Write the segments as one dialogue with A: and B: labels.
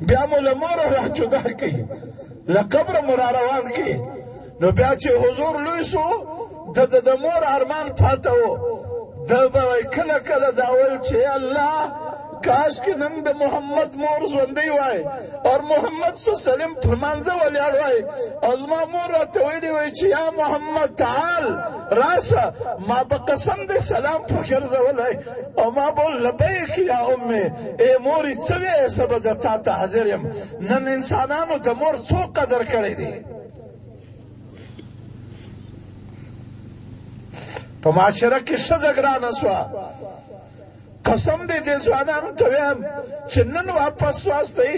A: بیا مو له موره را جدا کړي له قبره مو را روان کړي نو بیا چې حضور لوی سو د مور ارمان پاته و ده به کله کله دا ویل چې الله کاش کې نن د محمد مور ژوندی وای او محمد صلی الله علیه وسلم پر منځه ولاړ وای او زما مور راته ویلي وای چې یا محمد تعال راشه ما به قسم دې سلام پکې ګرځولی او ما به لبیک یا امې ای مورې څه وایې زه به در تا ته حاضر یم نن انسانانو د مور څو قدر کړی دی په معاشره کې ښځه ګرانه سوه قسم دې دې ځوانانو ته وایم چې نن واپس واستئ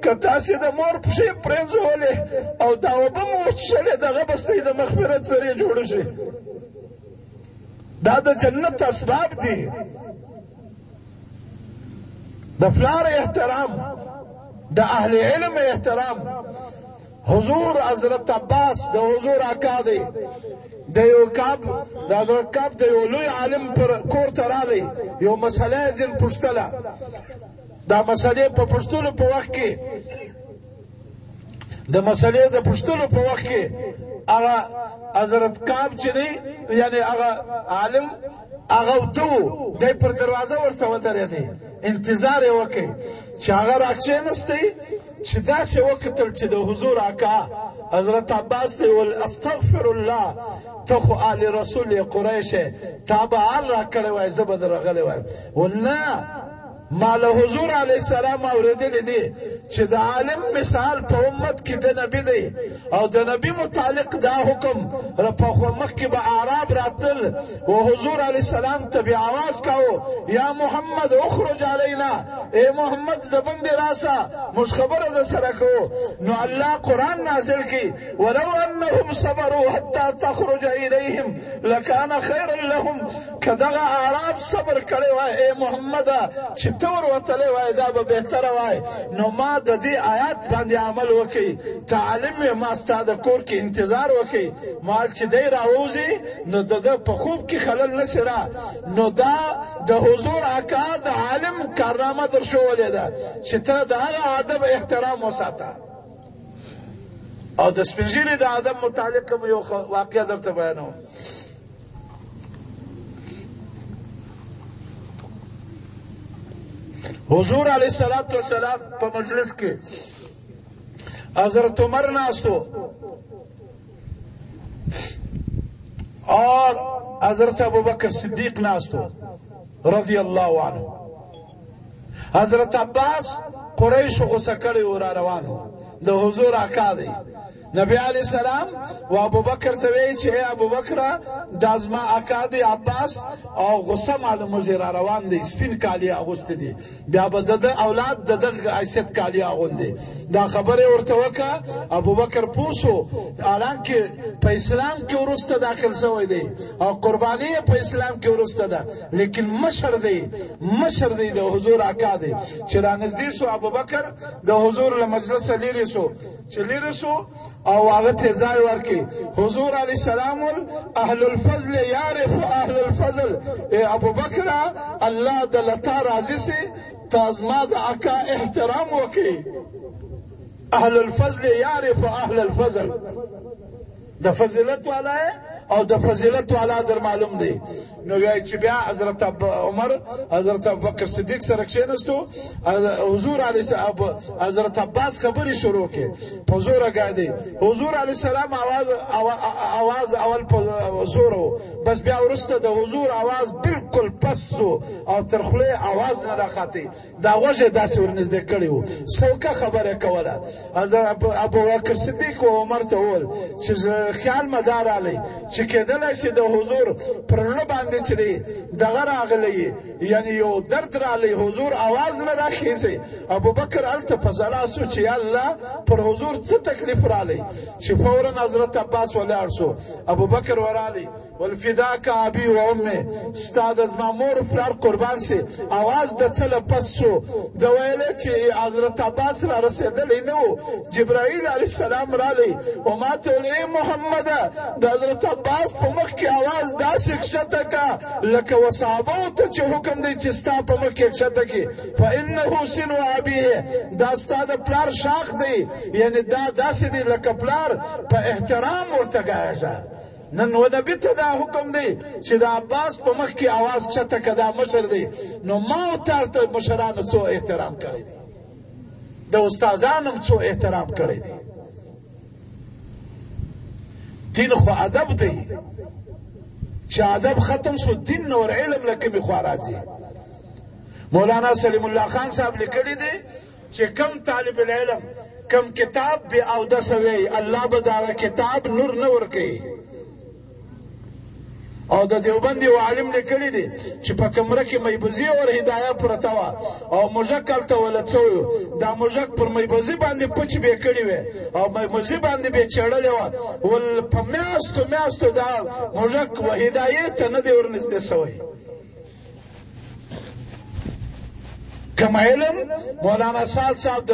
A: که تاسې د مور پښې پرېنځولې او دا اوبه مو وڅښلې دغه به ستاسې د مغفرت ذریعې جوړه شي دا د جنت اسباب دي د پلار احترام د اهل علم احترام حضور حضرت عباس د حضور اکا دی د یو کعب د حضرت کعب د یو لوی عالم پر کور ته راغی یو مسله یې ځین پوښتله دا مسلې په پوښتلو په وخت کې د مسلې د پوښتلو په وخت کې هغه حضرت کعب چې دی یعنی هغه عالم هغه ورته و دی پر دروازه ورته ودرېدی انتظار یې وکړئ چې هغه راکښېنستی چې داسې وکتل چې د حضور اکا حضرت عباس ته ویل استغفر الله ته خو آل رسول قریش تا به حال را کړی وای زه به در راغلی وایم نه ما له حضور علیه السلام اورېدلی دی چې د عالم مثال په امت کې د نبي دی او د نبي متعلق دا حکم په مخکې به اعراب راتل و حضور علیه السلام ته بې اواز کاو یا محمد اخرج علینا ای محمد د بندې راسه موږ خبره در سره کوو نو الله قرآن نازل کړي ولو انهم صبروا حتی تخرج الیهم لکان خیرا لهم که دغه اعراب صبر کړی وای ای محمده چې ته وروتلی وای دا به بهتره وای نو ما د دې آیات باندې عمل وکړي تعلیم یې ما ستا د کور کې انتظار وکړي مال چې دی راوځي نو د ده په خوب کې خلل نسي را نو دا د حضور اکا د عالم کارنامه در ښولې ده چې ته د هغه ادب احترام وساته او د سپین ږیري د ادب متعلق هم یو واقعه درته بیانوم حضور علیہ السلام په مجلس کې حضرت عمر ناستو اور حضرت ابوبکر صدیق ناستو رضی اللہ عنہ حضرت عباس قریش غصه کړي و را روانو د حضور اکا دی نبی علیہ السلام و ابوبکر ته وی چې ابوبکر د ازما اکا دی عباس او غصه معلومه را روان دی سپین کالی اغوست دی بیا به د اولاد د عیسیت کالی اغوندي دا خبره ورته وکړه ابوبکر پوسو حالانکه په اسلام کې ورسته داخل شوی دی او قربانی په اسلام کې ورسته ده لیکن مشر دی د حضور اکا دی چې را نږدې سو ابوبکر د حضور له مجلس لري سو چې لري سو او هغه ته ځای ورکړي حضور علیه السلام اهل الفضل یعرف اهل الفضل ابوبکر الله د لتا راضي سي تازما د اکا احترام وکړي اهل الفضل یعرف اهل الفضل د فضیلت والا او د فضیلت والا در معلوم دی نو وای چې بیا حضرت عمر حضرت ابوبکر صدیق سره کښېنستو حضور علیه حضرت عباس خبرې شروع کړې په زوره ګاډي حضور علیه السلام आवाज اول په زور و بس بیا وروسته د حضور आवाज بالکل پس او تر خولې आवाज نه راخاطي دا وجه داسې ورنږدې کړی و څوکه خبره کوله حضرت ابوبکر صدیق او عمر ته وویل چې خیال مدار علی چې کېدلی شي د حضور پر زړه باندې چې دی دغه راغلی یعنی یو درد راغلی حضور आवाज نه راخیږي ابوبکر هلته په ژړا سو چې یا الله پر حضور څه تکلیف راغلی چې فورا حضرت عباس ولاړ شو ابوبکر ورغلی والفداک ابي و امي ستا د زما مور پلار قربان سي आवाज د څه له پس شو د ویلې چې حضرت عباس را رسېدلی نه و جبرائیل علیه السلام راغلی و ما ته ویل ای محمده د حضرت عباس عباس په مخ کې आवाज داسې کښته کا لکه وصحابو ته چې حکم دی چې ستا په مخ کې کښته کې فانه سن ابيه دا ستا د پلار شاخ دی یعنی دا داسې دی لکه پلار په احترام ورته ګاږه نن و نبی ته دا حکم دی چې د عباس په مخ کې आवाज کښته کا دا مشر دی نو ما او تا مشرانو څو احترام کړی دی د استادانو څو احترام کړی دی دین خو ادب دی چې ادب ختم شو دین نور علم لکه خو راځي مولانا سلیم الله خان صاحب لیکلی دی چې کم طالب العلم کم کتاب به او د سوي الله به دا کتاب نور نه ورکي او د دیوبند یو عالم لیکلی دی چې په کمره کې میبزي او هدايه پرته وه او موږک هلته ولد شوی دا موږک پر میبزي باندې پچ به کړی وی او میبزي باندې به چړلې وه ول په میاشتو دا موږک و هدايه ته نه دی ورنږدې شوی کم علم مولانا سعد صاحب د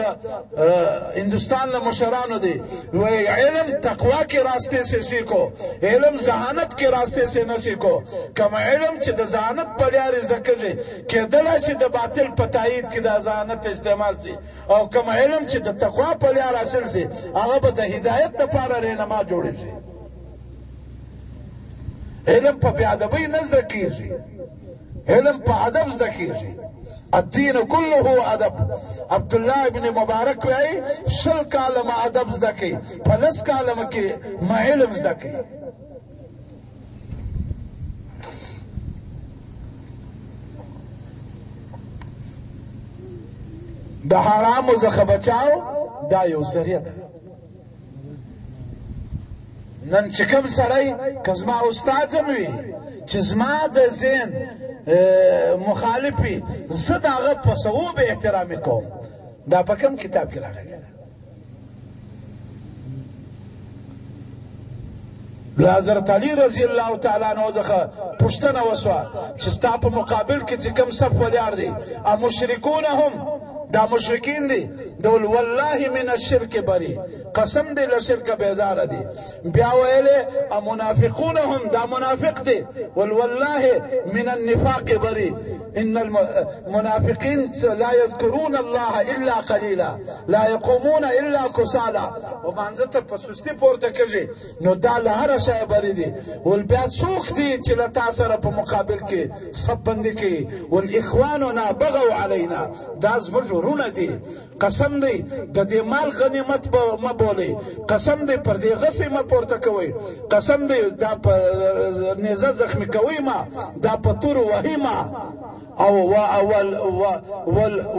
A: ہندوستان له مشرانو دی وی علم تقوا کے راستے سے سیکھو علم ذہانت کے راستے سے نہ سیکھو کم علم چې د ذہانت په لار زده کړي کېدلی شي د باطل په تایید کې د ذہانت استعمال شي او کم علم چې د تقوا په لار حاصل شي هغه به د هدایت لپاره رهنما جوړ شي علم په بې ادبۍ نه زده کېږي علم په ادب زده کېږي الدین كله ادب عبدالله ابن مبارک وی شل کالم ادب زده کوي په لس کالم کې ما علم زده کوي د حرامو څخه بچاو دا یو ذریعه ده نن چې کوم سړی که زما استاد هم وي چې زما د ذهن مخالف وي زه د هغه په صواب احترام کوم دا په کوم کتاب کې راغلی له حضرت علي رضی الله تعالی عنه څخه پوښتنه وشوه چې ستا په مقابل کې چې کوم صف ولاړ دی مشرکون هم دا مشرکین دی دول والله من الشرک بری قسم دی له شرک بیزار دی بیا ویلې منافقون هم دا منافق دی والله من النفاق بری ان المنافقين لا يذكرون الله الا قليلا لا يقومون الا كسالى ومانځته په سستی پورته کوي نو دا له هر شی بری دی ول بیا څوک دی چې له تاسو سره په مقابل کې سب بندي کوي والاخواننا بغوا علينا دا زموږ ورونه دي قسم دی د دې مال غنیمت به ما بولي قسم دی پر دې غصې ما پورته کوي قسم دی دا په نيزه زخمی کوي ما دا په تور وهي ما او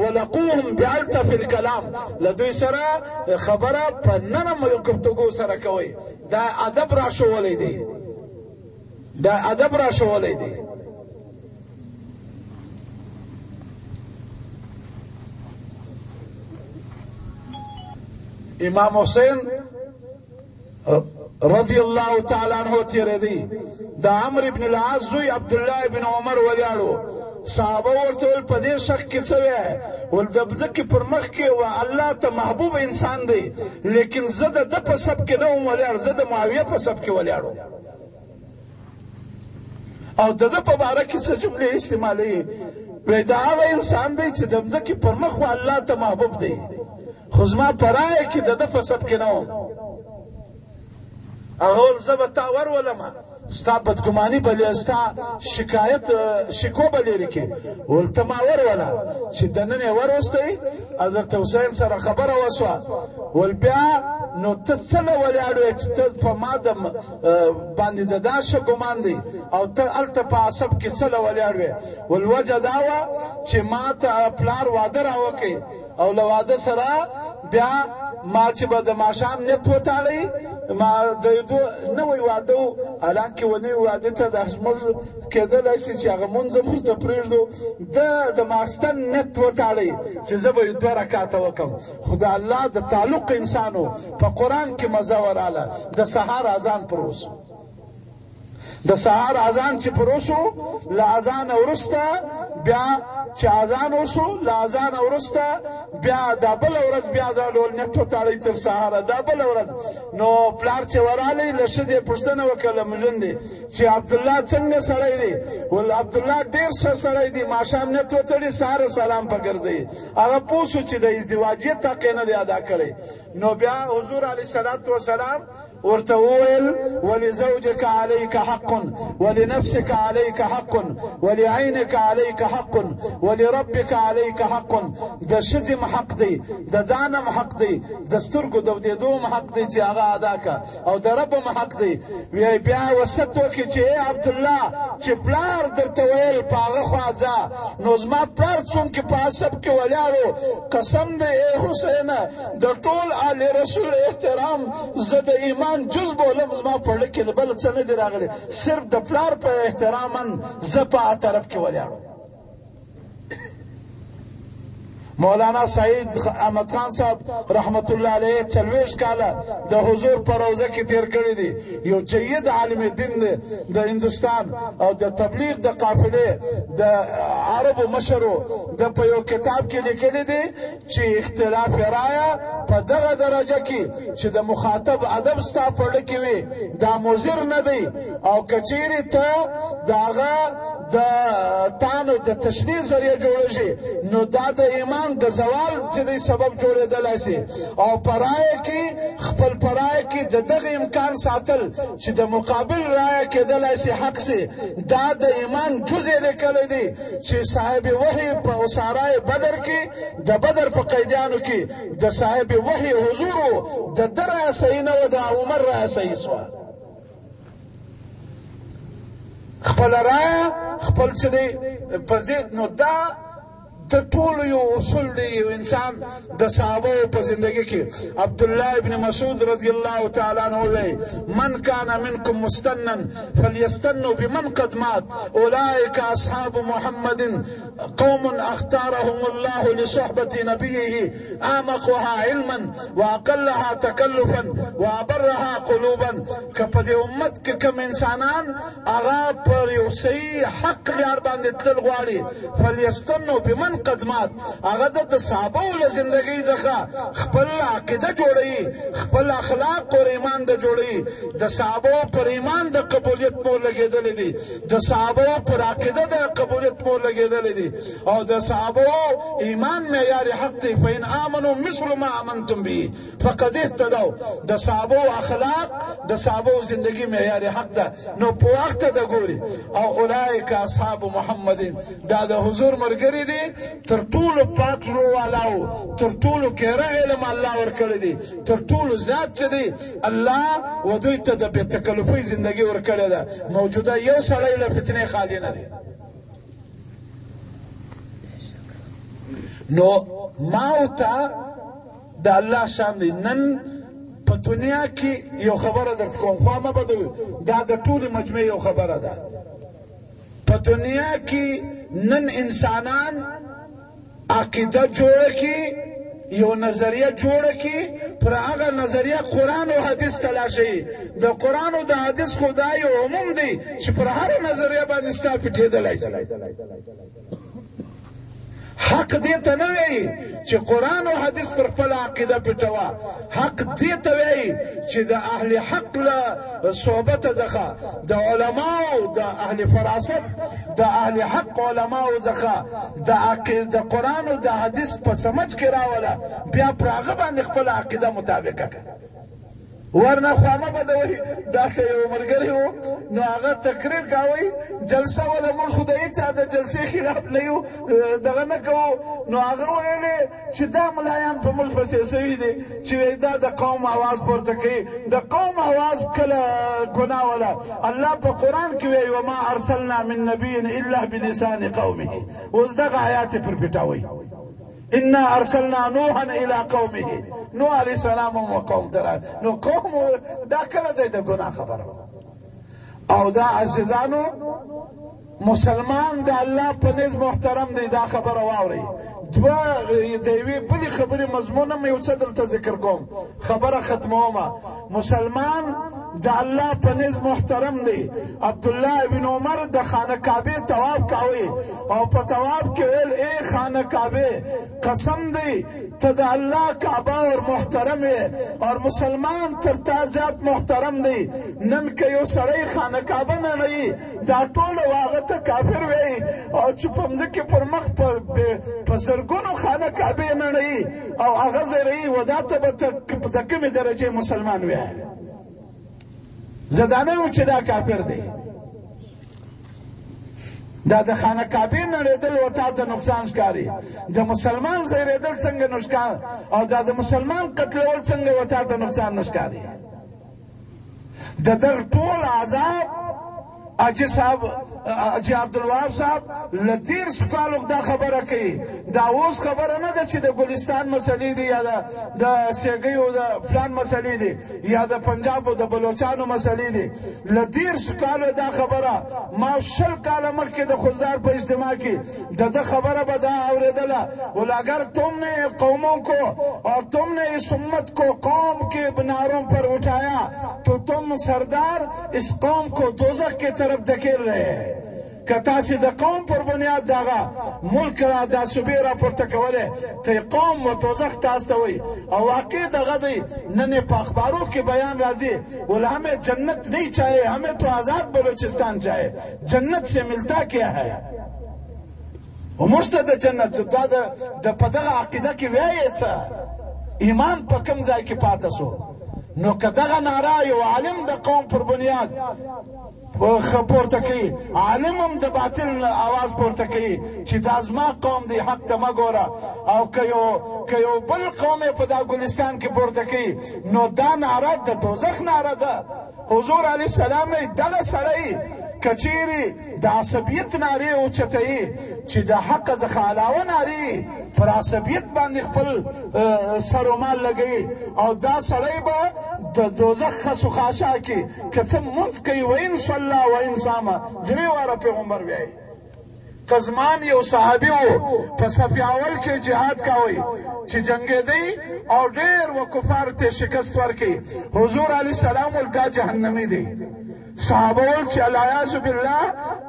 A: ولقوهم بعلتف الكلام لدوی سره خبره په نرم گفتگو سره کوي دا ادب را شولې دی دا ادب را شولې دی امام حسین رضی الله تعالی عنہ تیرې دی دا عمرو ابن العاص زوی عبدالله ابن عمر ولیاړو صحابه ورته ول په دې شک کې څه وی ول د ځکه پر مخ کې و الله ته محبوب انسان دی لیکن زه د په سب کې نه ولیاړ زه د معاویه په سب کې ولیاړو او د په باره کې څه جملې استعمالي وی دا هغه انسان دی چې د ځکه پر مخ و الله ته محبوب دی خو زما پرای کې د په سب کې نه وم اغول زبتا ور ولما ستا بدګماني بلې ستا شکایت شکو بلې لري ولته ما ور ولا چې دنه ور وستي حضرت حسین سره خبره وسوه ول بیا نو تصله ولاړو چې ته په مادم باندې د داشه ګمان دی او ته الته په عصب کې څله ولاړو ول وجه داوا چې ما ته پلار واده راوکي او له واده سره بیا ما چې به د ماښام نیت وتاړی ما د نوې واده الان کې ونی واده ته د زموږ کېدلی شي چې هغه مونځ موږ ته پرېږدو د ماخستن نیت وتاړی چې زه به 2 رکعاته وکړم خو د الله د تعلق انسانو په قرآن کې مزه وراله د سهار اذان پر وسو د سهار اذان چې پر وسو له اذان وروسته بیا چې اذان وسو له اذان وروسته بیا دا بله ورځ بیا دا ډول نیت وتړئ تر سهاره دا بله ورځ نو پلار چې ورغلی له ښځې پوښتنه وکړه مژندې چې عبدالله څنګه سړی دی ول عبدالله ډېر ښه سړی دی ماښام نیت وتړي سهار سلام په ګرځوي هغه پوه سو چې د ازدواجیت حق یې نه دی ادا کړی نو بیا حضور علیه الصلاة والسلام ورته وویل ولزوجك عليك حق ولنفسك عليك حق ولعينك عليك حق ولربك عليك حق د ښځې حق دی د ځان حق دی د سترګو د ودېدو حق دی چې هغه ادا کا او د رب حق دی بیا وصیت وکړي چې ای عبدالله چې پلار درته ویل په هغه خوا ځه نو زما پلار څونکې په عصب کې ولاړو قسم دی ای حسینه د ټول آل رسول احترام زه د ایمان جز بولم زما په زړه کې بل څه نه دي راغلی صرف د پلار په احترامن زه په طرف کې ولاړم مولانا سعید احمد خان صاحب رحمت الله علیه 40 کاله د حضور په روضه کې تیر کړی دی یو جید عالم دین دی د هندوستان او د تبلیغ د قافلې د عربو مشرو د په یو کتاب کې لیکلی دی چې اختلاف رایه په دغه درجه کې چې د مخاطب ادب ستا په زړه کې وي دا مضر نه دی او که چیرې ته د هغه د تانو د تشنیع ذریعه جوړه شي نو دا د ایمان د زوال چې دی سبب جوړېدلی سي او پرایه کې خپل پرایه کې د دغه امکان ساتل چې د مقابل رایه کېدلی سي حق سي دا د ایمان جز یې لیکلی دی چې صاحب وحی په اسارای بدر کې د بدر په قیدیانو کې د صاحب وحی حضور د ده رایه صحیح نه وه د عمر رایه صحیح سوه خپل رایه خپل چې دی پر دې نو دا د ټولو یو اصول دی یو انسان د صحابه په زندگی کې عبدالله ابن مسعود رضی الله تعالی عنہ وی من کان منکم مستنا فلیستنوا بمن قد مات اولئک اصحاب محمد قوم اختارهم الله لصحبة نبيه اعمقها علما واقلها تکلفا وابرها قلوبا که په دې امت کې کوم انسانان هغه پر یو صحیح حق لار باندې تلل غواړي فلیستنوا بمن قدمات هغه د صحابه له زندگی څخه خپل عقیده جوړوي خپل اخلاق او ایمان د جوړوي د صحابه پر ایمان د قبولیت مور لګېدلې دي د صحابه پر عقیده د قبولیت مور لګېدلې دي او د صحابه ایمان معیار حق دی فإن آمنوا مثل ما آمنتم به فقد اهتدوا د صحابه اخلاق د صحابه زندگی معیار حق ده نو په وخت د ګوري او اولئک اصحاب محمد دا د حضور مرګري دي تر ټولو پاک روح والاو تر ټولو کیره علم الله ورکړی دی تر ټولو ذات چې دی الله و دوی ته د بې تکلفۍ زندګي ورکړې ده موجوده یو سړی له فتنې خالی نه دی نو ما او ته د الله شان دی نن په دنیا کې یو خبره درته کوم خوا مه بدوي دا د ټولې مجموعې یو خبره ده په دنیا کې نن انسانان عقیده جوړه کی یو نظریه جوړه کی پر هغه نظریه قرآن او حدیث تلاشي د قرآن او د حدیث خدای عموم دی چې پر هر نظریه باندې ستا پټېدلی شي حق دې ته نه وایي چې قرآن او حدیث پر خپل عقیده پټوه حق دې ته وایي چې د اهل حق له صحبته څخه د علماو د اهل فراست د اهل حق علماو څخه د قرآن او د حدیث په سمج کې راوله بیا پر هغه باندې خپل عقیده مطابقه کړه ورنه خوامه بدوي داسې یو ملګری و نو هغه تقریر کوي جلسه ولا موږ خو د هېچا د جلسې خلاف نه یو دغه نه کوو نو هغه ویلې چې دا ملایان په موږ پسې سوي دي چې دا د قوم اواز پورته کوي د قوم اواز کله ګناه ولا الله په قرآن کې وایي وما ارسلنا من نبي الا بلسان قومه اوس دغه آیات پر پټوي انا ارسلنا نوحا الى قومه نوح علیہ السلام وقوم ترا نو قوم دا کله د ګناه خبره او دا عزیزانو مسلمان د الله په نس محترم دی دا خبره واوري دوه د یوې بلې خبرې مضمون هم یو څه درته ذکر کوم خبره ختمومه مسلمان د الله په نزد محترم دی عبدالله ابن عمر د خانه کعبې طواف کوي او په طواف کې ویل ای خانه کعبې قسم دی ته د الله کعبه اور محترم ہے اور مسلمان تر تا زیات محترم دی نن که یو سړی خانه کعبه نه لري دا ټول هغه ته کافر وی او چې په مځکه پر مخ په زرګونو خانه کعبې نه لري او هغه زری ودا ته به د کومې درجې مسلمان وی زدانه و چې دا کافر دی دا د خانه کعبې نړېدل ورته ته نقصان ښکاري د مسلمان زیرېدل څنګه نقصان او دا د مسلمان قتلول څنګه ورته ته نقصان نه ښکاري د دغه ټول عذاب اجي صاحب اجي عبدالوهاب صاحب لدیر سکالو دا خبره کوي دا اوس خبره نه ده چې د ګلستان مسلې دي یا د سیګیو د فلان مسلې دي یا د پنجاب او د بلوچستان مسلې دي لدیر سکالو دا خبره ما شل کاله مخکې د خوزدار په اجتماع کې د خبره به دا اوریدله ول اگر تم نے قوموں کو اور تم نے اس امت کو قوم کے بناروں پر اٹھایا تو تم سردار اس قوم کو دوزخ کی طرف دھکیل رہے ہیں که تاسې د قوم پر بنیاد دغه ملک دا صوبې راپورته کولی ته قوم و دوزخ تاسو ته وایي او واقع دغه دی نن یې په اخبارو کې بیان راځي بول همیں جنت نہیں چاہیے ہمیں تو آزاد بلوچستان چاہیے جنت سے ملتا کیا ہے ومشته د جنت دا د په دغه عقیده کې وایي څه ایمان په کوم ځای کې پاته سو نو که دغه ناره یو عالم د قوم پر بنیاد پورته کوي عالم هم د باطل आवाज پورته کوي چې دا زما قوم دی حق ته مه ګوره او که یو بل قوم یې په دا ګلستان کې پورته کوي نو دا ناره د دوزخ ناره ده حضور علیه السلام دغه سړی کچیری د عصبیت نارې اوچتوي چې د حق څخه علاوه نارې پر عصبیت باندې خپل سر و مال لګوي او دا سړی به د دوزخ خسو خاشا کې که څه مونځ کوي وین صلی وین صامه درې واره پیغمبر وایي قزمان یو صحابي و په صف اول کې جهاد کوي چې جنگېدی او ډېر و کفار ته شکست ورکړي حضور علیه السلام ول دا جهنمي دی صحابه ول چې العیاذ بالله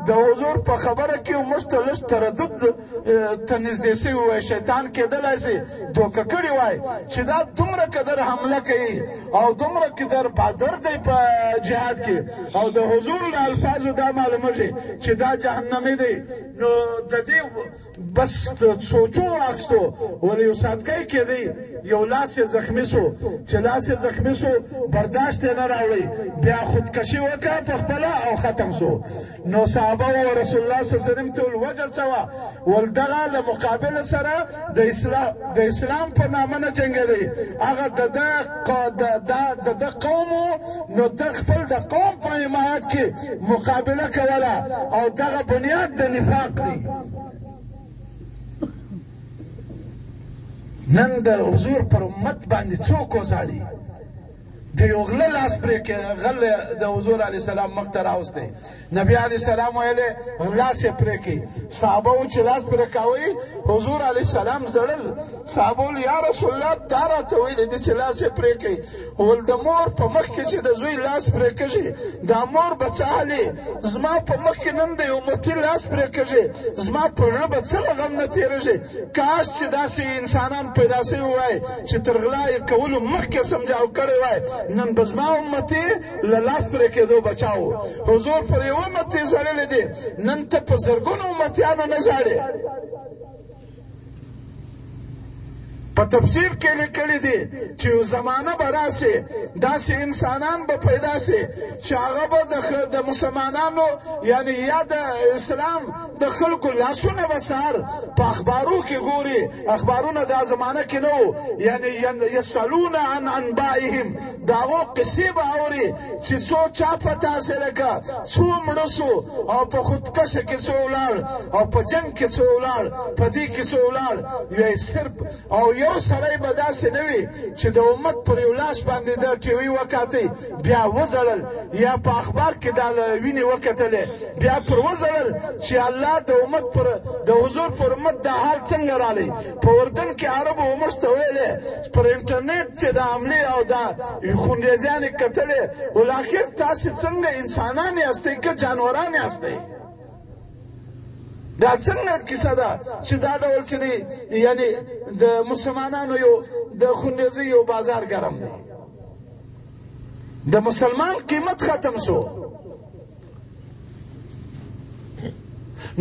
A: د حضور په خبره کې موږ ته لږ تردد ته نږدې سوي وای شیطان کېدلی سي دوکه کړي وای چې دا دومره قدر حمله کوي او دومره قدر بادر دی په جهاد کې او د حضور له الفاظو دا معلومېږي چې دا جهنمي دی نو د دې بس سوچو واخستو ولې یو ساتکی کېدی یو لاس یې زخمي سو چې لاس یې زخمي سو برداشت یې نه راوړی بیا خودکشي وکړه په خپله او ختم سو نو صحابه و رسول الله صلی الله علیه وسلم ته وجه سوه ول دغه له مقابله سره د اسلام په نامه نه جنګېدی هغه د ده قوم نو ده خپل د قوم په حمایت کې مقابله کوله او دغه بنیاد د نفاق دی نن د حضور پر امت باندې څوک وځاړي د یو غله لاس پرې غل د حضور علیه السلام مخ ته راوستی نبی علیه السلام ویلې لاس یې پرې کړي صحابه و چې لاس پرې کوي حضور علیه السلام زړل صحابه ویل یا رسول الله تا راته ویلې دي چې لاس یې پرې کړي ول د مور په مخ کې چې د زوی لاس پرې کږي دا مور به څه حالي زما په مخ کې نن د یو متي لاس پرې کږي زما په زړه به څه غم نه تېرېږي کاش چې داسې انسانان پیدا سوي وای چې تر غلا کولو مخکې سمجاو کړی وای نن بزما امتی لاس پرې کېدو بچاو حضور پر یو امتی زړلی دی نن ته په زرګونو امتیانو نه ژاړې په تفسیر کې لیکلي دي چې یو زمانه به راسي داسې انسانان به پیدا سي چې هغه به د مسلمانانو یعنی یا د اسلام د خلکو لاسونه به سهار په اخبارو کې ګوري اخبارونه دا زمانه کې نه وو یعنی یسألون عن انبائهم د هغو قصې به اوري چې څو چا پته حاصله کړه څو مړه سو او په خودکشه کې څو ولاړ او په جنګ کې څو ولاړ په دې کې څو ولاړ یو صرف او یو سړی به داسې نه وي چې د امت پر یو لاس باندې د ټي وي وکاتئ بیا وځړل یا په اخبار کې دا وینې وکتلې بیا پر وځړل چې الله د امت پر د حضور پر امت دا حال څنګه رالی په اردن کې عربو موږ ته ویلې پر انټرنیټ چې د حملې او دا خونریزیانې کتلې ولکن تاسې څنګه انسانان یاستئ که جانوران یاستئ دا څنګه کیسه ده چې دا ډول چې دی یعنی د مسلمانانو یو د خونریزۍ یو بازار ګرم دی د مسلمان قیمت ختم شو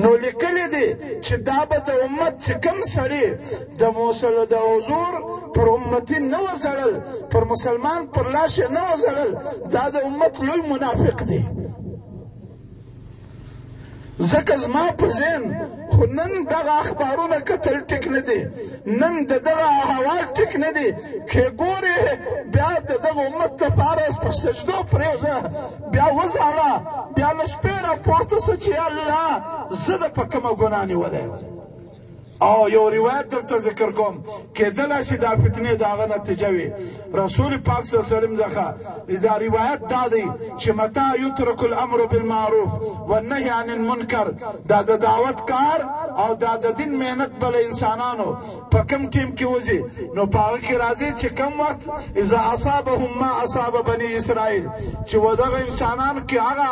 A: نو لیکلی دی چې دا به د امت چې کوم سړي د حضور پر امتي نه وځړل پر مسلمان پر لاس یې نه وځړل دا د امت لوی منافق دی ځکه زما په ذهن خو نن دغه اخبارونه کتل ټیک نه دی نن د دغه احوال ټیک نه دی که ګورې بیا د دغه امت دپاره په سجدو پرېږده بیا وځاړه بیا له شپې راپورته شه چې الله زه د په کومه ګناه نیولی او یو روایت درته ذکر کوم کېدلی شي دا فتنې د هغه نتیجه وي رسول پاک صلی الله علیه وسلم څخه دا روایت دا دی چې متى یترک الامر بالمعروف والنهی عن المنکر دا د دعوت کار او دا د دین محنت بل انسانانو په کوم ټیم کې وځي نو په هغه کې راځي چې کوم وخت اذا اصابهم ما اصاب بني اسرائیل چې ودغه انسانانو کې هغه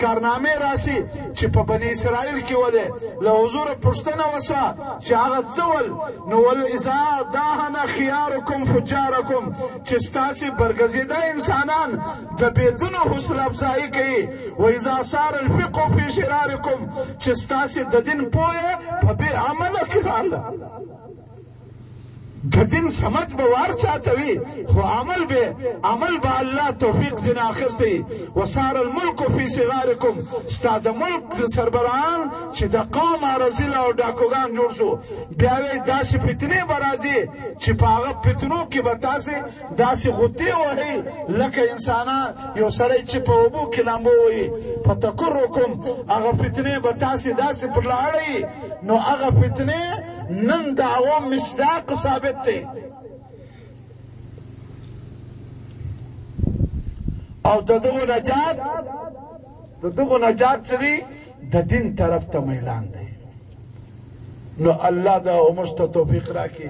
A: کارنامې راسي چې په بني اسرائیل کې ولې له حضور پوښتنه وشوه چې هغه څه ول نو ول اذا داهن خيارکم فجارکم چې ستاسې برګزیده انسانان د بېدونو حوصله افزایي کوي و اذا صار الفقه فی شرارکم چې ستاسې د دین پوهه په بې عمله کې راغله د دین سمجھ به وار چاته وي خو عمل به الله توفیق ځینې اخیستی وصار الملک فی صغارکم ستا د ملک سربراهان چې د قوم رذیله او ډاکوګان جوړ شو بیا وایي داسې فتنې به راځي چې په هغه فتنو کې به تاسې داسې غوطې وهئ لکه انسانان یو سړی چې په اوبو کې لامبو وهي فتکرکم هغه فتنې به تاسې داسې پر لاړئ نو هغه فتنې نن د عوام مصداق ثابت دی او د دغو نجات څه دی د دین طرف ته میلان دی نو الله دا موږ ته توفیق راکړي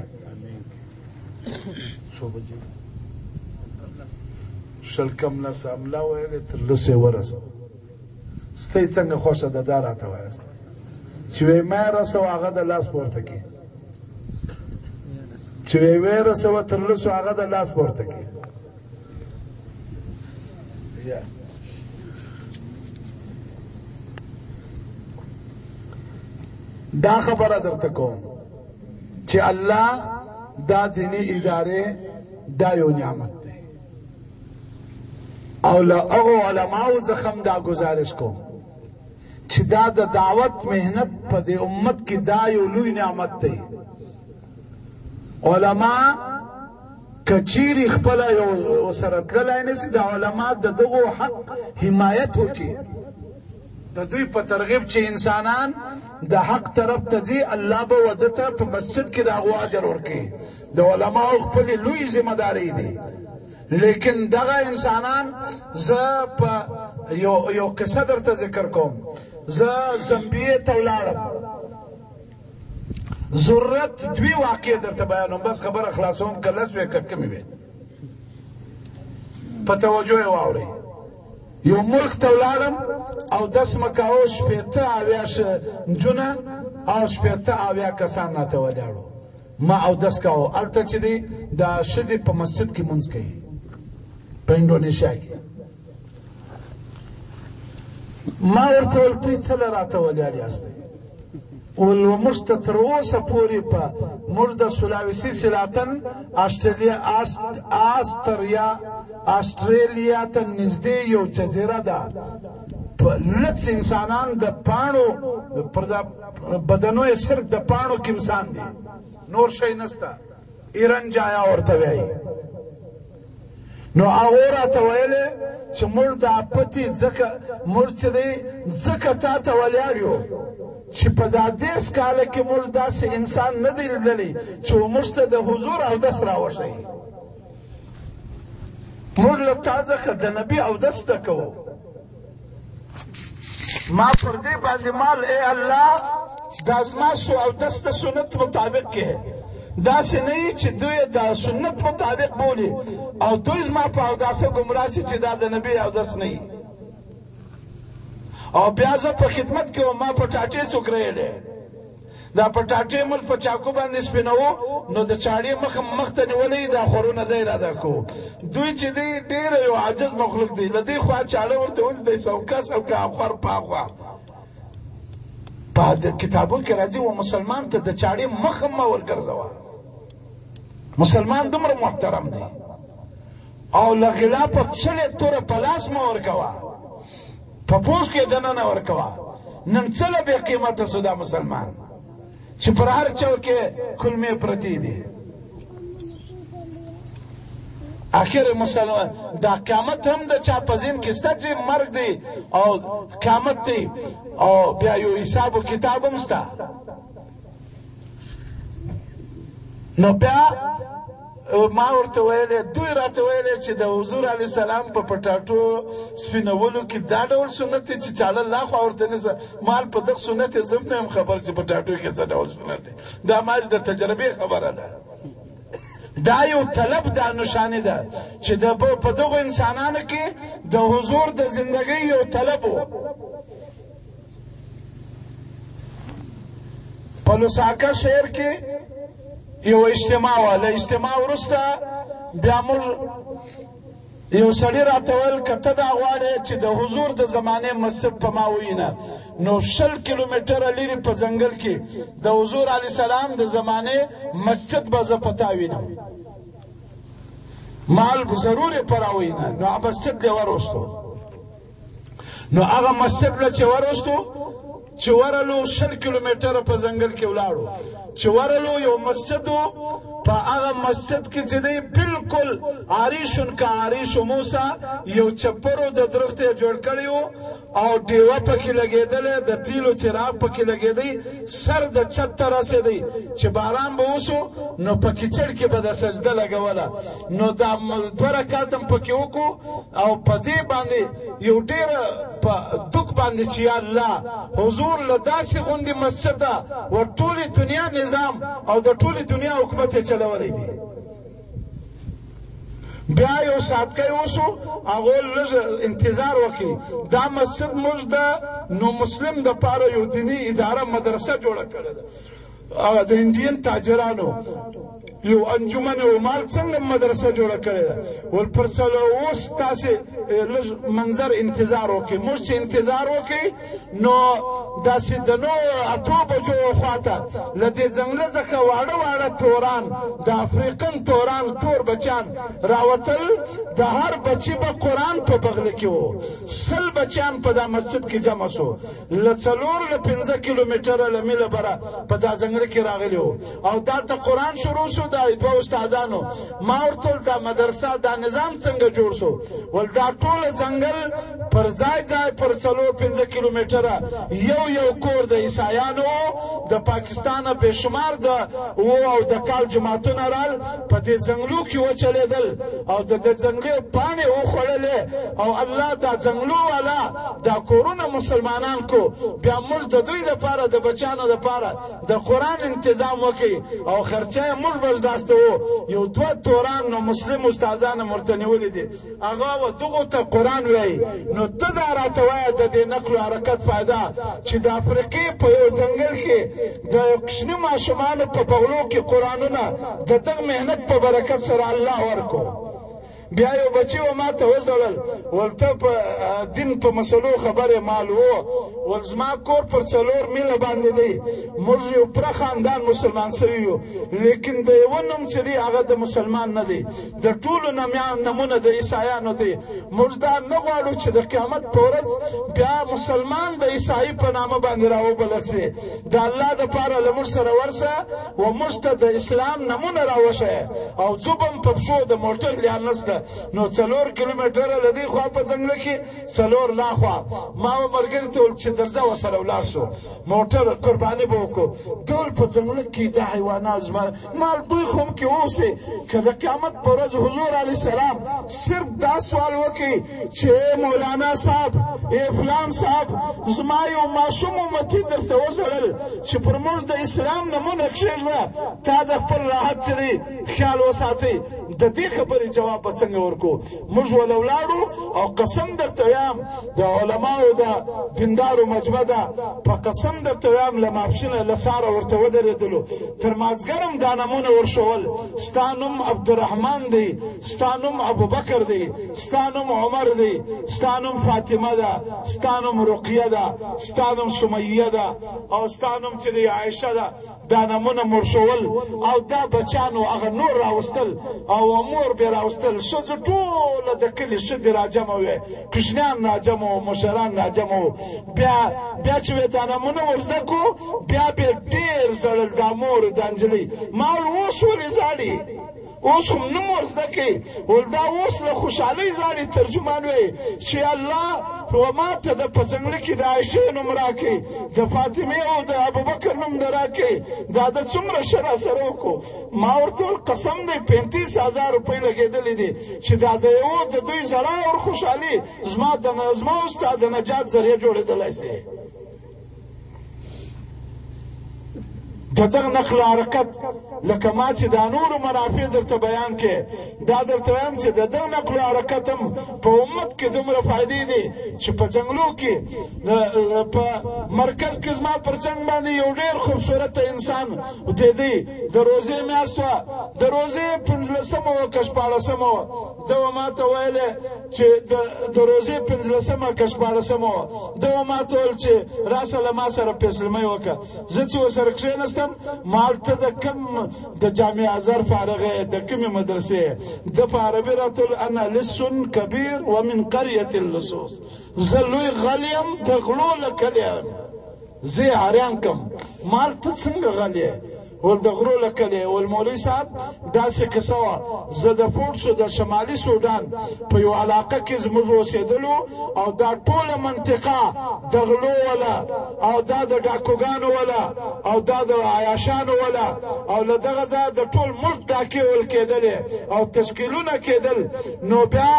A: شل کم لس املا ویلې تر لسې ورسه ستۍ څنګه خوښه ده دا راته وایاست چې وی ما رسوه هغه د لاس پورته کړي چې وی رسوه تر لسو هغه د لاس پورته کړي دا خبره درته کوم چې الله دا دیني ادارې دا یو نعمت دی او له هغو علماو څخه هم دا گزارش کوم چې دا د دعوت محنت په دې امت کې دا یو لوی نعمت دی علما کچیری خپل یو سره تللی نشي د علما د دغو حق حمایت وکړي د دوی په ترغیب چې انسانان د حق طرف ته ځي الله به وده ته په مسجد کې د هغو اجر ورکوي د علماو خپلې لوی ذمه دارۍ دي لیکن دغه انسانان زه په یو قصه درته ذکر کوم زه زمبیې ته ولاړم ضرورت دوی واقع درته بیانوم بس خبره خلاصوم که لس وی که کمې وي په توجه یې واورئ یو ملک ته ولاړم او دس مکاو شپېته اویا نجونه او شپېته اویا کسان راته ولاړو ما اودس کاوه هلته چې دی د ښځې په مسجد کې لمونځ کوي په انډونیشیا کې ما ورته ویل دوی څه له راته ولاړ یاستئ ول موږ ته تر اوسه پورې په موږ د سلاویسي سلاتن آسټرالیا ته نږدې یو جزیره ده لڅ انسانان د پاڼو پر بدنو یې صرف د پاڼو کې انسان دي نور شی نسته ایران جایا ورته وایي نو هغو راته ویلې چې موږ دا پتې ځکه موږ چې دی ځکه تا ته ولاړ یو چې په دا 10 کاله کې موږ داسې انسان نه دی لیدلی چې موږ ته د حضور اودس راوښیي. موږ له تا څخه د نبي اودس زده کوو. ما پر دې باندې مال ای الله دا زما اودس د سنت مطابق کې داسې نه وي چې دوی د سنت مطابق بولي او دوی زما په اوداسه ګمراه سي چې دا د نبي اودس نه وي. او بیا زه په خدمت کې وم، ما پټاټې څوک رایلی دا پټاټې موږ په چاقو باندې سپینوو نو د چاړې مخ ته نیولی دا خورونه دی اراده کوو. دوی چې دی ډېره یو عاجز مخلوق دی، له دې خوا چاړه ورته ونیسئ سوکه سوکه اخور پاخوا. په کتابونو کې راځي و مسلمان ته د چاړې مخ هم مه ورګرځوه. مسلمان دومره محترم دی. او له غلافه کښلې توره په لاس مه ورکوه، په پوښ کې دننه ورکوه. نن څه له بې قیمته سو دا مسلمان چې پر هر چوک کې کلمې پرتې دي. آخر مسلمان دا قیامت هم د چا په ذهن کې شته چې مرګ دی او قیامت دی او بیا یو حساب و کتاب هم شته. نو بیا ما ورته ویلې، دوی راته ویلې چې د حضور علیه السلام په پټاټو سپینولو کې دا ډول سنت دی چې چاله لا خوا ورته نیسه. مال په دغه سنت یې زه نه یم خبر چې پټاټو کې څه ډول سنت دی. دا ما د تجربې خبره ده. دا یو طلب دا نشانه ده چې په دغو انسانانو کې د حضور د زندګۍ یو طلب و. په لوساکا شهر کې یو اجتماع وه. له اجتماع وروسته بیا موږ یو سړي راته ویل که ته دا غواړې چې د حضور د زمانې مسجد په ما ووینه نو 20 کیلومتره لرې په ځنګل کې د حضور علیه السلام د زمانې مسجد به زه په تا وینم. مال ضرور یې په راوینه. نو هغه مسجد دی وروستو. نو هغه مسجد له چې وروستو چې ورلو 20 کیلومتره په ځنګل کې ولاړو چې ورلو یو مسجد و. په هغه مسجد کې چې دی بالکل عریشن کا عریش موسی یو چپرو د درخت یې جوړ کړی و او ډیوه پکې لګېدلی، د تیلو څراغ پکې لګېدی، سر د چت ته رسېدی چې باران به وشو نو په کیچړ کې به د سجده لګوله. نو دا 2 رکعات هم پکې وکړو او په دې باندې یو ډېره په دک باندې چې یا الله حضور له داسې غوندې مسجد ده و ټولې دنیا نظام او د ټولې دنیا حکومت یې چلولی دی. بیا یو ساتکی وشو، هغو لږ انتظار وکړي. دا مسجد موږ د نو مسلم دپاره یو دیني اداره مدرسه جوړه کړې ده. د انډین تاجرانو یو انجمن عمال څنګه مدرسه جوړه کړې ده. ول پر اوس تاسې لږ منظر انتظار وکړئ. موږ چې انتظار وکړئ نو داسې د 9 بجو خواته له دې ځنګله څخه واړه واړه توران د افریقن توران تور بچیان راوتل. د هر بچي به قرآن په بغله کې و. 100 بچیان په دا مسجد کې جمع سو. له 4 له 5 کیلومتره له میله بره په دا ځنګله کې راغلي وو او دلته قرآن شروع سو. دا 2 استادانو ما ورته دا مدرسه دا نظام څنګه جوړ سو؟ ول دا ټول ځنګل پر ځای پر 4-5 کیلومتره یو کور د عیسایانو د پاکستان به شمار د او د کال جماعتونه رال په دې ځنګلو کې وچلیدل او د ځنګلو پاڼې وخوړلې او الله دا ځنګلو والا دا کورونه مسلمانان کو. بیا موږ د دوی لپاره د بچانو لپاره د قرآن تنظیم وکړي او خرچه موږ برداشته وو. یو 2 توران نو مسلم استادان ورته نیولي دي، هغه و دغو ته قرآن وایي. نو ته دا راته وایه د دې نقل و حرکت فایده چې د افریقې په یو ځنګل کې د کوچني ماشومانو په بغلو کې قرآنونه د دغه محنت په برکت سره الله ورکو. بیا یو بچی و ما ته وزړل ول ته په دین په مسلو خبرې مال وو. ول زما کور پر 4 میله باندې دی. موږ یو پوره خاندان مسلمان سوي یو لیکن د یو نوم چې دی هغه د مسلمان نه دی، د ټولو نمونه د عیسایانو دی. موږ دا نه غواړو چې د قیامت په ورځ بیا مسلمان د عیسایي په نامه باندې راوبلل سي. د الله دپاره له موږ سره ورسه و موږ ته د اسلام نمونه راوښیه او زه به هم په پښو د موټر لیان نسته نو 4 کیلومتره له دې خوا په ځنګله کې 4 لا خوا ما ملګري ته وویل چې درځه ورسره ولاړ شو موټر قرباني به وکړو ټول په ځنګله کې د حیوانات زما مال دوی خو هم کې اوسې که د قیامت په ورځ حضور علیه السلام صرف دا سوال وکړي چې مولانا صاحب فلان صاحب زما یو ماشوم امتي درته وژړل چې پر موږ د اسلام نمونه کښېږده تا د خپل راحت سره خیال وساتئ د دې خبرې جواب به څنګه ورکړو موږ وله ولاړو او قسم درته وایم د علماو د دیندارو مجمع ده په قسم درته وایم له ماپښینه له سهاره ورته ودرېدلو تر مازدیګر هم دا نمونه ورښول ستا نوم عبدالرحمن دی ستا نوم ابوبکر دی ستا نوم عمر دی ستا نوم فاطمه ده ستا نوم رقیه ده ستا نوم سمیه ده او ستا نوم چې دی عایشه ده دا نمونه مرشول او دا بچانو هغه نور راوستل او مور به راوستل ښځو ټوله د کلي ښځې راجمع وې کوچنیان راجمع وو مشران راجمع وو بیا چې وې دا نمونه ور زده کړو بیا به ډېر ژړل دا مور دا نجلۍ ما ویل اوس ولې ژاړي اوس هم نه مو زده کوي ول دا اوس له خوشحالۍ ژاړي ترجمان وایي چې الله ما ته د په ځنګله کې د عایشې نوم راکړي د فاطمې او د ابوبکر نوم د راکړي دا د څومره ښه راسره وکړو ما ورته ویل قسم دی 35,000 روپۍ لګېدلې دي چې دا د یو د دوی ژړا او خوشحالي زما او ستا د نجات ذریعه جوړېدلی شي د دغه نقل حرکت لکه ما چې دا نورو منافع درته بیان کې دا درته وایم چې د دغه نقل حرکت هم په امت کې دومره فایدې دي چې په ځنګلو کې په مرکز کې زما پر څنګ باندې یو ډېر خوبصورت انسان دی د روزې میاشت وه د روزې 15مه وه که 14مه وه ده به ما ته ویلې چې د روزې 15مه که 14مه وه ده به ما ته ویل چې راشه له ما سره فیصلمۍ وکړه زه چې ورسره کښېنستم مال ته د کم د جامع ازهر فارغه د کومې مدرسې د په عربي راته انا لص کبیر ومن قريه اللصوص زه لوی غل یم د غلو له کلي یم زه عریان کم مال ته څنګه غل یې ول د غرو له کلي ول مولوي صاحب داسې قصه وه زه د فورسو د شمالي سودان په یو علاقه کې زموږ اوسېدلو او دا ټوله منطقه د غلو وله او دا د ډاکوګانو وله او دا د عیاشانو وله او له دغه ځایه د ټول ملک ډاکې ول کېدلې او تشکیلونه کېدل نو بیا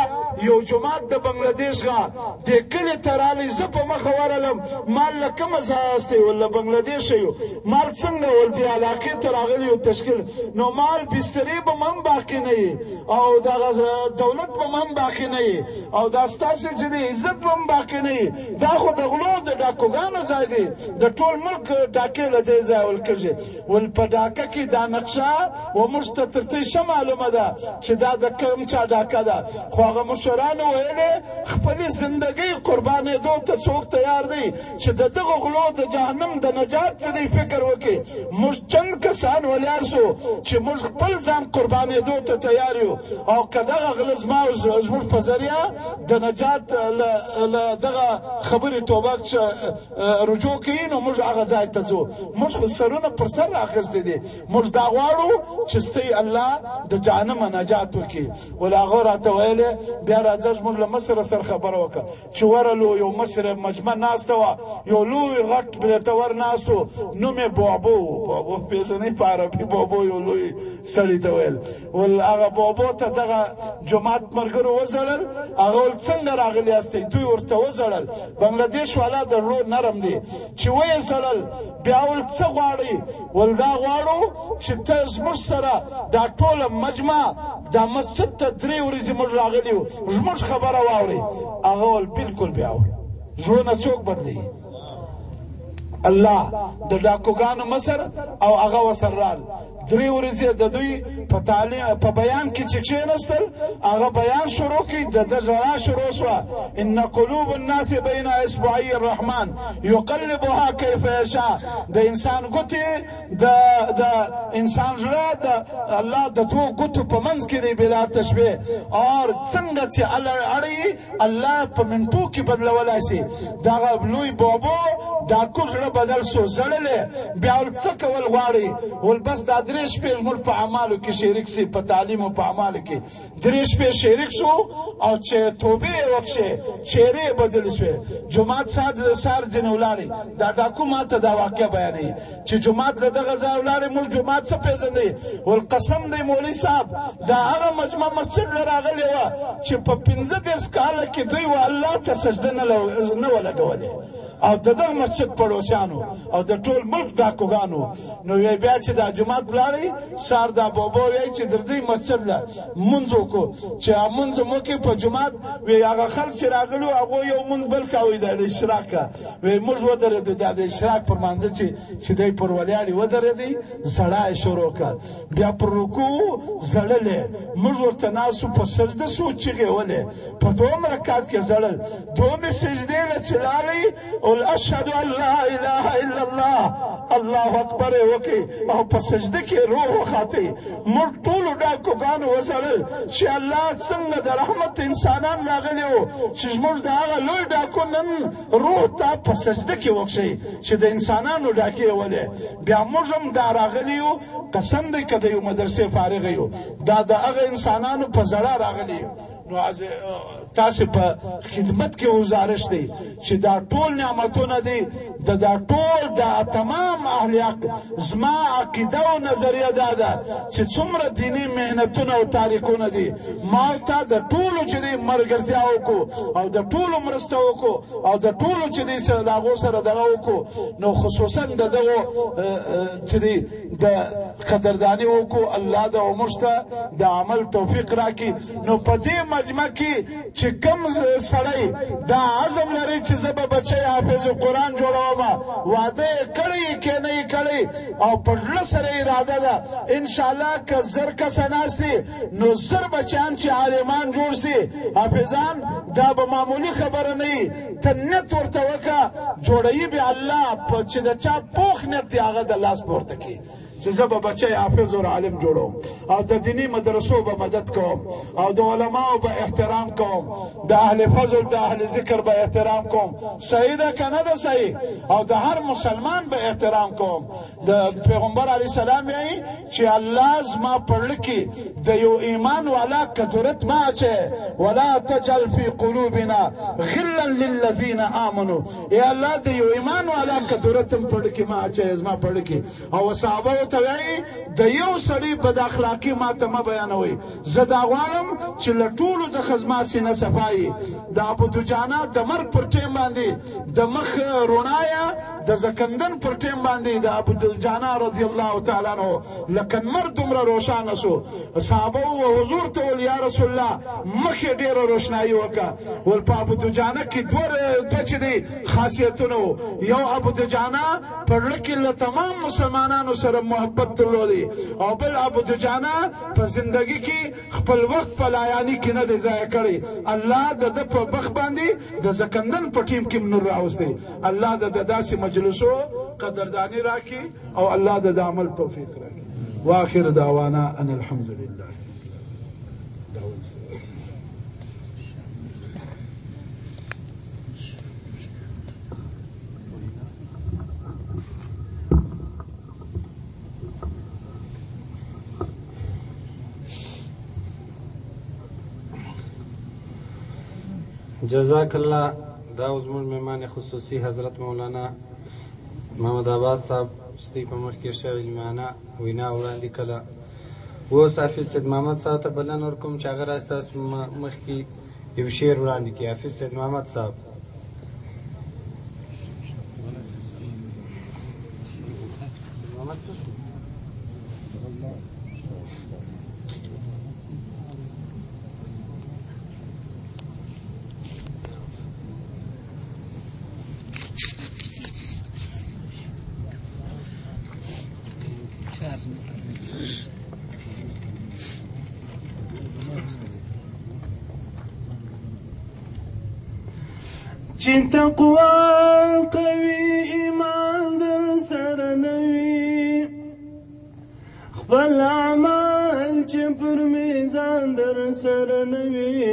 A: یو جومات د بنګلادیش غا دې کلي ته رالی زه په مخه ورغلم مال له کومه ځایه استئ ول له بنګلادیش یو مال څنګه ول دې علاقې ته راغلی یو تشکیل نو مال بسترې به هم باقي نه وي او دغه دولت به هم باقي نه وي او دا ستاسې چې دی عزت به هم باقي نه وي دا خو د غلو د ډاکوګانو ځای دی د ټول ملک ډاکې له دې ځای ول کېږي ول په ډاکه کې دا نقشه و موږ ته تر دې ښه معلومه ده چې دا د کوم چا ډاکه ده خو هغه مشرانو ویلې خپلې زندګۍ قربانېدو ته څوک تیار دی چې د دغه غلو د جهنم د نجات څه دی فکر وکړي موږ چند کسان ولاړ شو چې موږ خپل ځان قربانېدو ته تیار یو او که دغه غله زما زموږ په ذریعه د نجات له دغه خبرې توبه رجوع کوي نو موږ هغه ځای ته ځو موږ خو سرونه پر سر راخیستې دي موږ دا غواړو چې ستۍ الله د جهنمه نجات وکړي ول هغه راته ویلې بیا راځه زموږ له مصر سره خبره وکړه چې ورلو یو مصر مجمع ناسته وه یو لوی غټ بریتور ناست و نوم یې بابو پیژنې په عربي بابو یو لوی سړي ته ویل ول هغه بابو ته دغه جومات ملګرو وژړل هغه ول څنګه راغلي یاستئ دوی ورته وژړل بنګلادیش والا د زړو نرم دی چې ویې ژړل بیا ول څه غواړئ ول دا غواړو چې ته زموږ سره دا ټوله مجمع دا مسجد ته 3 ورځې موږ راغلي یو زموږ خبره واورئ هغه ول بالکل بیا زړونه څوک بدلوي الله د ډاکوګانو مصر او هغه ورسره رال 3 ورځې د دوی په بیان کې چې کښېنستل هغه بیان شروع کړي د ده ژړا شروع شوه ان قلوب الناس بین اصبعي الرحمن یقلبها کیف یشاء د انسان ګوتې د انسان زړه د الله د دوو ګوتو په منځ کې دی بلا تشبیه اور څنګه چې اړوي الله په منټو کې بدلولی شي دغه لوی بابو ډاکو زړه بدل شو ژړلی بیا ول څه کول غواړي ول بس دا درې شپې زموږ په اعمالو کې شریک سي، په تعلیم او په اعمالو کې 3 شپې شریک سو او چې توبې یې وکړې چهرې یې بدلې شوې. جومات سهار ځینې ولاړې، دا ډاکو ما ته دا واقعه بیانوي چې جومات له دغه ځایه ولاړې، موږ جومات څه پېژندی؟ ول قسم دی مولوي صاحب دا هغه مجمع مسجد له راغلې وه چې په 15 کاله کې دوی و الله ته سجده نه وه لګولې، او د دغه مسجد پړوسیانو او د ټول ملک ډاکوګانو. نو وی بیا چې دا جومات ولاړې سهار دا بابا وایي چې درځئ مسجد له مونځ وکړو، چې مونځ مو کې په جومات وی هغه خلک چې راغلي وو هغوی یو مونځ بل کاوه د اشراق کا، وی موږ ودرېدو دا د اشراق پر مانځه چې دی پر ولیاړې ودرېدی زړه یې شروع کړه، بیا پر رکوع زړلې، موږ ورته ناست وو په سجده سو چیغې ولې، په 2 رکعت کې زړل، 2 سجدې له چې لاړې اشهد ان لا اله الا الله الله اکبر وکي او په سجده کې روح وخاطي. موږ ټول ډاکوګانو وسړل چې الله څنګه د رحمت انسانان راغلي وو چې موږ د هغه لوی ډاکو نن روح ته په سجده کې وکشي چې د انسانانو ډاکې ولې. بیا موږ هم دا راغلي یو، قسم دی که د یو مدرسې فارغ یو، دا د هغه انسانانو په زړه راغلي یو. نو تاسو په خدمت کې گزارش دی چې دا ټول نعمتونه دي، دا ټول دا تمام اهل حق زما عقیده او نظریه دا ده چې څومره دینی مهنتونه او تاریخونه دي، ما ته د ټولو چې دی ملګرتیا وکړو او د ټولو مرسته وکړو او د ټولو چې دی د هغو سره دغه وکړو، نو خصوصا د دغو چې دی د قدرداني وکړو. الله د عمر ته د عمل توفیق راکړي. نو په دې مجمع کې چې کوم سړی دا عزم لري چې زه به بچی حافظ قرآن جوړوم، واده یې کړی که نه یې کړی او په زړه سره اراده ده انشاءالله که 1000 کسه ناست دي نو 1000 بچیان چې عالمان جوړ سي حافظان، دا به معمولي خبره نه وي. ته نیت ورته وکړه جوړوي به الله، چې د چا پوخ نیت دی هغه د لاس پورته کړي چې زه به بچی حافظ او عالم جوړوم او د دینی مدرسو به مدد کوم او د علماو به احترام کوم، د اهل فضل د اهل ذکر به احترام کوم. صحیح ده که نه ده صحیح؟ او د هر مسلمان به احترام کوم. د پیغمبر علیه السلام یې چې الله زما پړل کې د یو ایمان والا کدورت ما اچي ولا تجعل فی قلوبنا غلا للذین آمنوا، ای الله د یو ایمان والا کدورتم پړل کې ما اچي زما پړل کې. او صحابه ته وایي د یو سړي بد اخلاقي ما ته مه بیانوئ، زه دا غواړم چې له ټولو د خزما سینه صفایي. د ابو دجانه د مرګ پر ټیم باندې د مخ رڼایه د زکندن پر ټیم باندې د ابو دجانه رضی الله تعالی عنہ لکه نمر دومره روښانه سو. صحابه و حضور ته ول یا رسول الله مخ یې ډېره روښنایي وکړه. ول په ابو دجانه کې دوه چې دی خاصیتونه وو، یو ابو دجانه په زړه کې له تمام مسلمانانو سره محبت درلودی او بل ابو دجانه په زندگی کې خپل وخت په لایانی کې نه دی ضایع کړی. الله د ده په بخ باندې د زکندن په ټیم کې نور راوستی. الله د داسې مجلسو قدردانی راکړي او الله د عمل توفیق راکړي. واخر دعوانا ان الحمد لله.
B: جزاک الله. دا زموږ مهمان خصوصي حضرت مولانا محمد عباس صاحب ستاسو په مخ کې ښه علمانه وینا وړاندې کړه. اوس حافظ سید محمد صاحب ته بلنه ورکوم چې هغه راستاسو مخ کې یو شعر وړاندې کړي. حافظ سید محمد صاحب.
C: چې تقوا کوي ایمان در سره نه وي، خپل اعمال چې پر میزان در سره نه وي،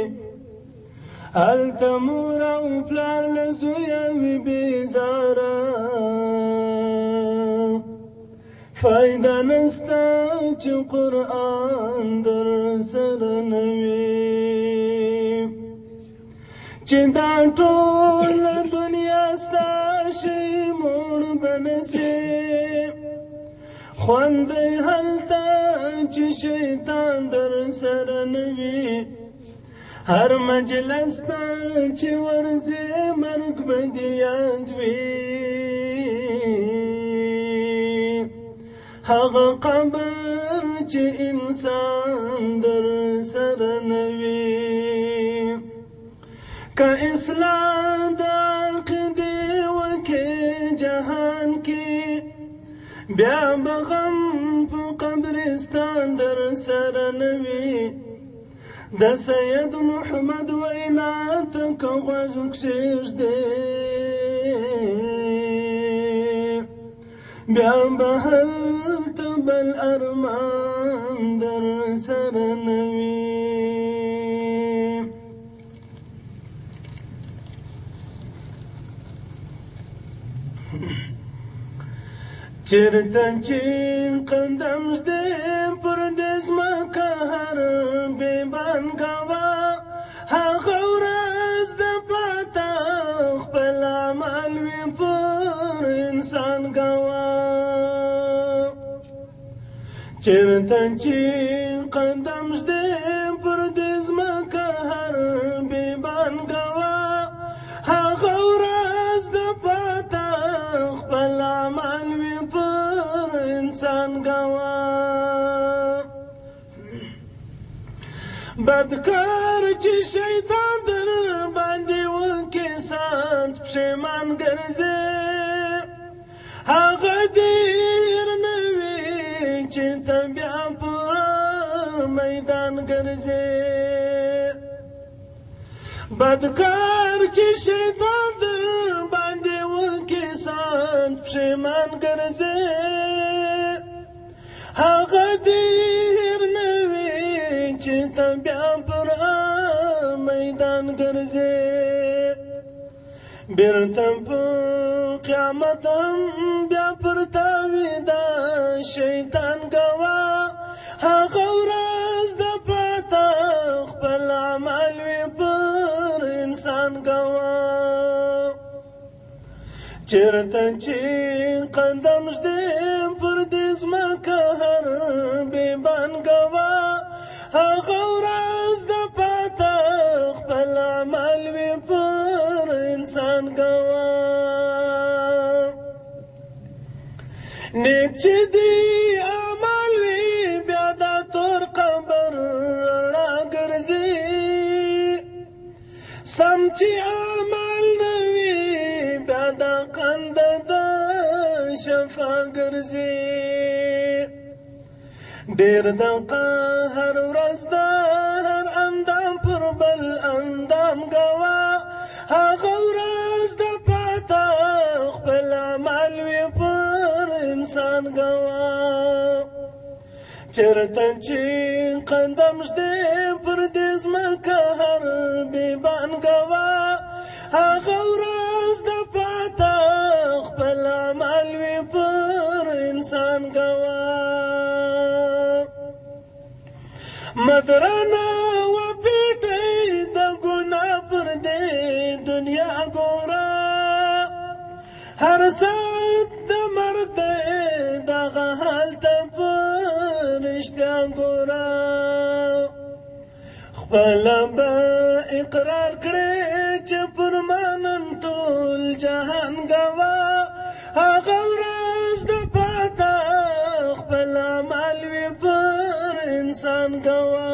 C: هلته مور او پلار له زویه وي بېزاره، فایده نسته چې قرآن در سره نه وي چې دا ټوله دنیا ستا شي موړ به نه سي خوند دی هلته چې شیطان در سره نه وي هر مجلس ته چې ورځې مرګ به دې یاد وي هغه قبر چې انسان در سره نه وي که اصلاح د عقیدې وکې جهان کې بیا به غم په قبرستان در سره نه وي د سید محمد وینا ته که غوږ کښېږدې بیا به هلته بل ارمان در سره نه وي چرته چې قدم ږدې پر دې ځمکه هر بیبان ګوا هغه ورځ د پاته خپل عمل وي پر انسان ګوا چرته چې قدم ږدې پر دې ځمکه هر بیبان ګوا هغه ورځ د پاته خپل عمل وي پر انسان ګوا بدکار چې شیطان در باندې وکې سات پښیمان ګرځې هغه دیر نه وي چې ته بیا پر میدان ګرځې بدکار چې شیطان در باندې وکې سات پښیمان ګرځې هغه دیر نه وي چې ته بیا پر میدان ګرځې بیرته په قیامت هم بیا پر تا ویده شیطان ګوا هغه ورځ د پاته خپل عمل وي پر انسان ګوا چرته چې قدم ږدې پر دې ځمکه هر بیبان ګوا هغه ورځ د پاته خپل عمل وي پر انسان ګوا نیک چې دې عمل وي بیا دا تور قبر رڼا ګرځي سم چې عمل نه وي بیا دا قند د شفا ګرځي ډېر د قهر ورځ د هر اندام پر بل اندام ګوا هغه ورځ د پاته خپل عمل وي پر انسان ګوا چرته چې قدم ږدې پر دې ځمکه هر بیبان ګوا هغه ورځ د پاته خپل عمل وي پر انسان ګوا مدرانه وپیټی د ګناه پر دې دنیا ګوره هر ساعت د مرګ دی دغه هلته په رښتیا ګوره خپله به اقرار کړې چې پر ما نن ټول جهان ګوا هغه ورځ د پاته خپل عمل وي پر انسان ګوا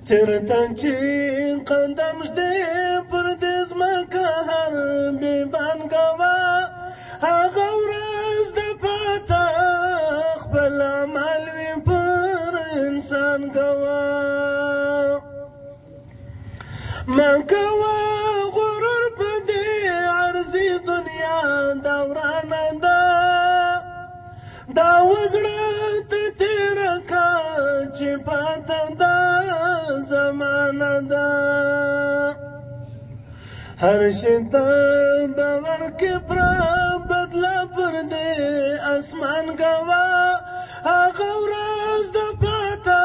C: چرته چې قدم ږدې پر دې ځمکه هر بیبان ګوا هغه ورځ د پاته خپل عمل وي پر انسان ګوا مه کوه غرور په دې عرضي دنیا دورانه ده دا وزړه ته تېره که چې پاته ده زمانه ده هر شي ته به ورکې پره بدله پر دې اسمان ګوا هغه ورځ د پاتا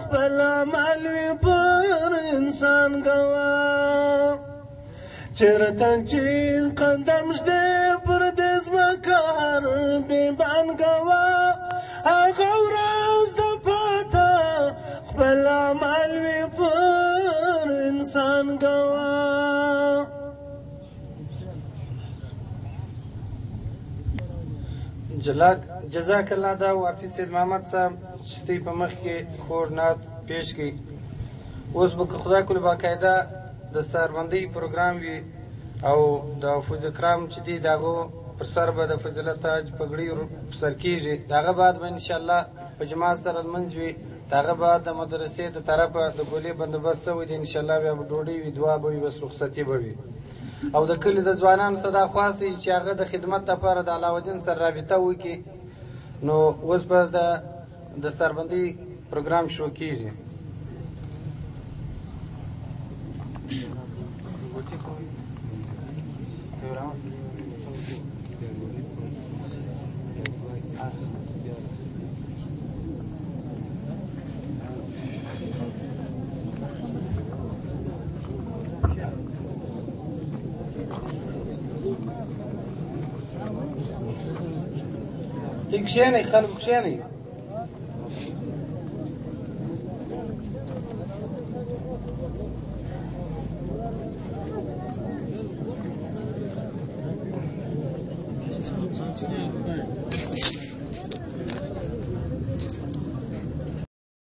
C: خپل عمل وي پر انسان ګوا چېرته چې قدم شته پر دې ځمکه هر بیبان ګوا هغه ورځ د پاتا خپل عمل وي پر انسان ګوا
B: جزاک الله دا حافظ سید محمد صاحب چې په مخ کې خور نعت پیش کړي. اوس به خدای کول باقاعده د سهاربندۍ پروګرام وي او د حفوظ کرام چې دي د هغو پر سر به د فضیلت تاج پګړۍ پر سر کېږي. د هغه بعد به انشاءالله په جماعت سره لمونځ وي. د هغه بعد د مدرسې د طرفه د ګولې بندوبست شوی دی. انشاءالله بیا به ډوډۍ وي، دعا به وي، بس رخصتي به وي. او د کلي د ځوانانو څخه دا خواست دی چې هغه د خدمت لپاره د علاوالدین سره رابطه وکړي. نو اوس به د سهاربندۍ پروګرام شروع کېږي. کښېنئ خلکو، کښېنئ.